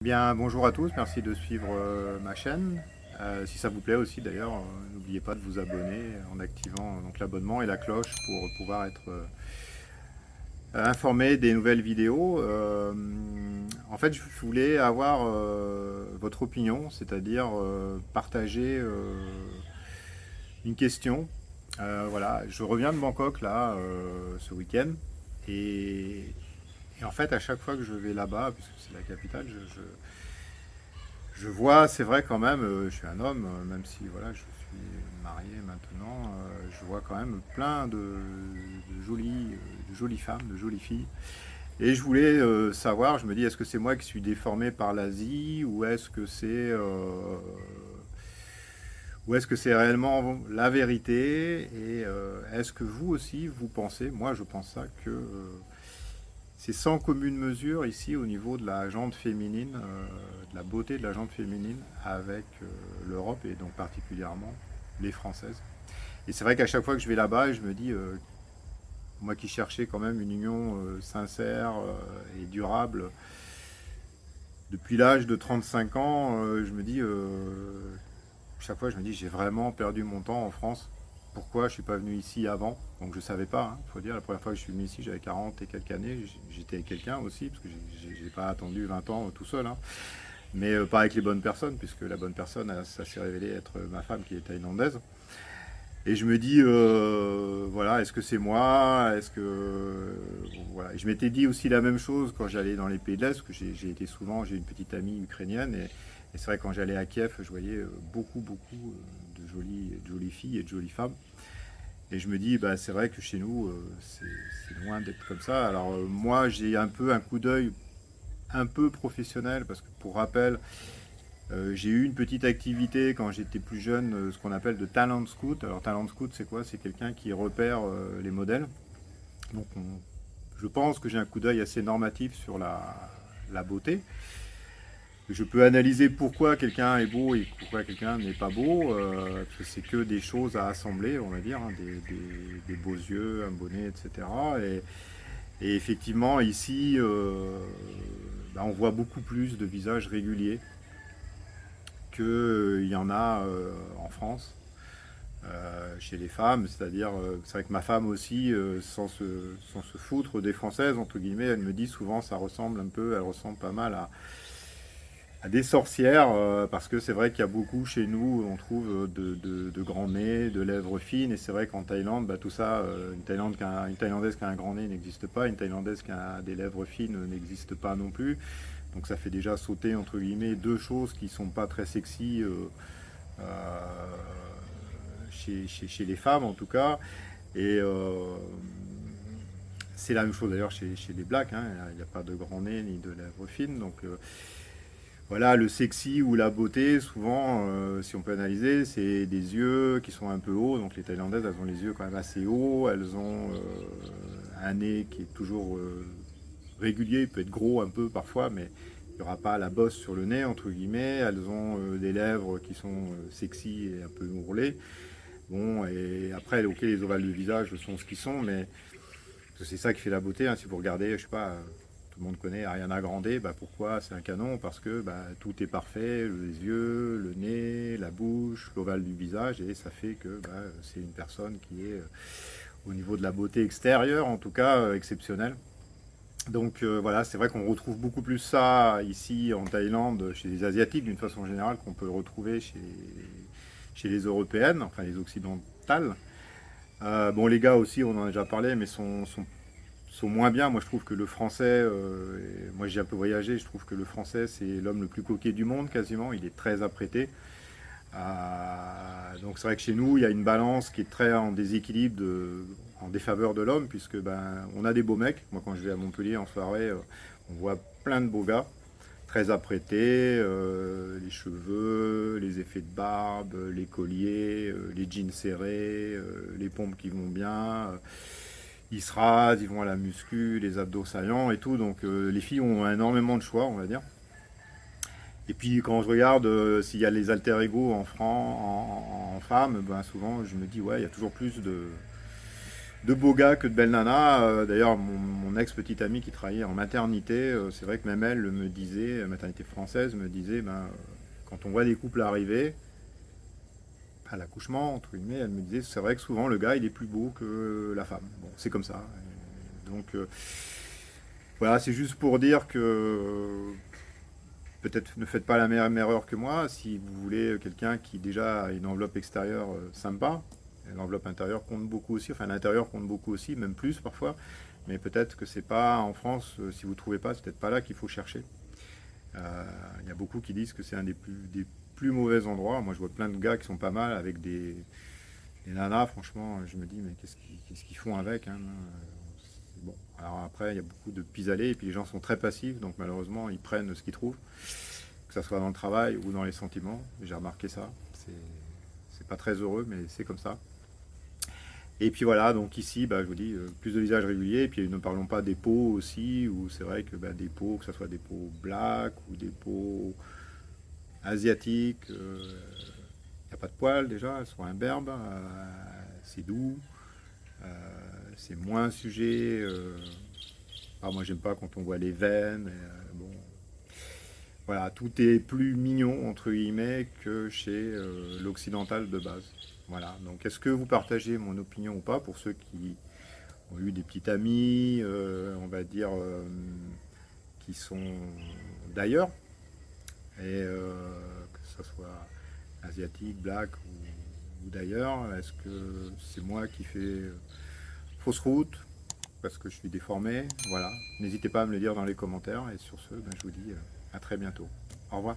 Bien, bonjour à tous, merci de suivre ma chaîne. Si ça vous plaît aussi d'ailleurs, n'oubliez pas de vous abonner en activant donc l'abonnement et la cloche pour pouvoir être informé des nouvelles vidéos. En fait, je voulais avoir votre opinion, c'est-à-dire partager une question. Voilà, je reviens de Bangkok là ce week-end et, et en fait à chaque fois que je vais là-bas, puisque c'est la capitale, je vois, c'est vrai quand même, je suis un homme, même si voilà, je suis marié maintenant, je vois quand même plein de jolies femmes, de jolies filles. Et je voulais savoir, je me dis, est-ce que c'est moi qui suis déformé par l'Asie ou est-ce que c'est réellement la vérité? Et est-ce que vous aussi, vous pensez, moi je pense ça, que c'est sans commune mesure ici au niveau de la jante féminine, de la beauté de la jante féminine avec l'Europe et donc particulièrement les Françaises. Et c'est vrai qu'à chaque fois que je vais là-bas, je me dis, moi qui cherchais quand même une union sincère et durable, depuis l'âge de 35 ans, je me dis, chaque fois je me dis, j'ai vraiment perdu mon temps en France. Pourquoi je suis pas venu ici avant? Donc je savais pas, il faut dire, la première fois que je suis venu ici, j'avais 40 et quelques années, j'étais avec quelqu'un aussi, parce que j'ai pas attendu 20 ans tout seul, hein. Mais pas avec les bonnes personnes, puisque la bonne personne, ça s'est révélé être ma femme qui est thaïlandaise. Et je me dis, voilà, est-ce que c'est moi? Est-ce que. Voilà. Et je m'étais dit aussi la même chose quand j'allais dans les pays de l'Est, parce que j'ai été souvent, j'ai une petite amie ukrainienne, et c'est vrai que quand j'allais à Kiev, je voyais beaucoup de jolies filles et de jolies femmes. Et je me dis, bah, c'est vrai que chez nous, c'est loin d'être comme ça. Alors moi, j'ai un peu un coup d'œil un peu professionnel, parce que pour rappel, j'ai eu une petite activité quand j'étais plus jeune, ce qu'on appelle de talent scout. Alors talent scout, c'est quoi? C'est quelqu'un qui repère les modèles. Donc je pense que j'ai un coup d'œil assez normatif sur la beauté. Je peux analyser pourquoi quelqu'un est beau et pourquoi quelqu'un n'est pas beau, parce que c'est que des choses à assembler, on va dire, hein, des beaux yeux, un bonnet, etc. Et effectivement, ici, bah, on voit beaucoup plus de visages réguliers qu'il y en a en France. Chez les femmes, c'est-à-dire, c'est vrai que ma femme aussi, sans se foutre des Françaises, entre guillemets, elle me dit souvent ça ressemble un peu, elle ressemble pas mal à des sorcières, parce que c'est vrai qu'il y a beaucoup chez nous, on trouve de grands nez, de lèvres fines, et c'est vrai qu'en Thaïlande, bah, tout ça, une Thaïlandaise qui a un grand nez n'existe pas, une Thaïlandaise qui a des lèvres fines n'existe pas non plus, donc ça fait déjà sauter, entre guillemets, deux choses qui sont pas très sexy euh, chez les femmes en tout cas. Et c'est la même chose d'ailleurs chez les blacks, hein. Il n'y a pas de grand nez ni de lèvres fines. Donc voilà, le sexy ou la beauté, souvent, si on peut analyser, c'est des yeux qui sont un peu hauts. Donc les Thaïlandaises, elles ont les yeux quand même assez hauts. Elles ont un nez qui est toujours régulier, il peut être gros un peu parfois, mais il n'y aura pas la bosse sur le nez, entre guillemets. Elles ont des lèvres qui sont sexy et un peu ourlées. Bon, et après, ok, les ovales de visage sont ce qu'ils sont, mais c'est ça qui fait la beauté, hein. Si vous regardez, je sais pas, tout le monde connaît Ariana Grande, bah pourquoi c'est un canon? Parce que bah, tout est parfait, les yeux, le nez, la bouche, l'ovale du visage, et ça fait que bah, c'est une personne qui est, au niveau de la beauté extérieure, en tout cas, exceptionnelle. Donc voilà, c'est vrai qu'on retrouve beaucoup plus ça ici en Thaïlande, chez les Asiatiques d'une façon générale, qu'on peut retrouver chez les Européennes, enfin les Occidentales. Bon, les gars aussi, on en a déjà parlé, mais sont moins bien. Moi, je trouve que le français, moi j'ai un peu voyagé, je trouve que le français, c'est l'homme le plus coquet du monde quasiment. Il est très apprêté. Donc c'est vrai que chez nous, il y a une balance qui est très en déséquilibre, en défaveur de l'homme, puisque ben, on a des beaux mecs. Moi, quand je vais à Montpellier en soirée, on voit plein de beaux gars, très apprêtés, les cheveux, les effets de barbe, les colliers, les jeans serrés, les pompes qui vont bien. Ils se rasent, ils vont à la muscu, les abdos saillants et tout. Donc les filles ont énormément de choix, on va dire. Et puis quand je regarde s'il y a les alter ego en femmes, ben souvent je me dis ouais, il y a toujours plus de beaux gars que de belles nanas. D'ailleurs, mon ex-petite amie qui travaillait en maternité, c'est vrai que même elle me disait, maternité française, me disait, ben, quand on voit des couples arriver, à l'accouchement, entre guillemets, elle me disait, c'est vrai que souvent le gars, il est plus beau que la femme. Bon, c'est comme ça. Et donc, voilà, c'est juste pour dire que peut-être ne faites pas la même erreur que moi si vous voulez quelqu'un qui déjà a une enveloppe extérieure sympa. L'enveloppe intérieure compte beaucoup aussi, enfin l'intérieur compte beaucoup aussi, même plus parfois. Mais peut-être que c'est pas en France, si vous ne trouvez pas, c'est peut-être pas là qu'il faut chercher. Il y a beaucoup qui disent que c'est un des plus mauvais endroits. Moi je vois plein de gars qui sont pas mal avec des nanas, franchement, je me dis mais qu'est-ce qu'ils font avec hein. Bon, alors après il y a beaucoup de pis-aller et puis les gens sont très passifs, donc malheureusement ils prennent ce qu'ils trouvent, que ce soit dans le travail ou dans les sentiments. J'ai remarqué ça. C'est pas très heureux, mais c'est comme ça. Et puis voilà, donc ici, bah, je vous dis, plus de lisage régulier. Et puis ne parlons pas des peaux aussi, où c'est vrai que bah, des peaux, que ce soit des peaux black ou des peaux asiatiques, il n'y a pas de poils déjà, elles sont imberbes, c'est doux, euh, c'est moins sujet. Ah, moi j'aime pas quand on voit les veines. Bon, voilà, tout est plus mignon entre guillemets que chez l'occidental de base. Voilà, donc est-ce que vous partagez mon opinion ou pas pour ceux qui ont eu des petites amies, on va dire, qui sont d'ailleurs, et que ce soit asiatique, black ou d'ailleurs, est-ce que c'est moi qui fais fausse route parce que je suis déformé? Voilà, n'hésitez pas à me le dire dans les commentaires et sur ce, ben, je vous dis à très bientôt. Au revoir.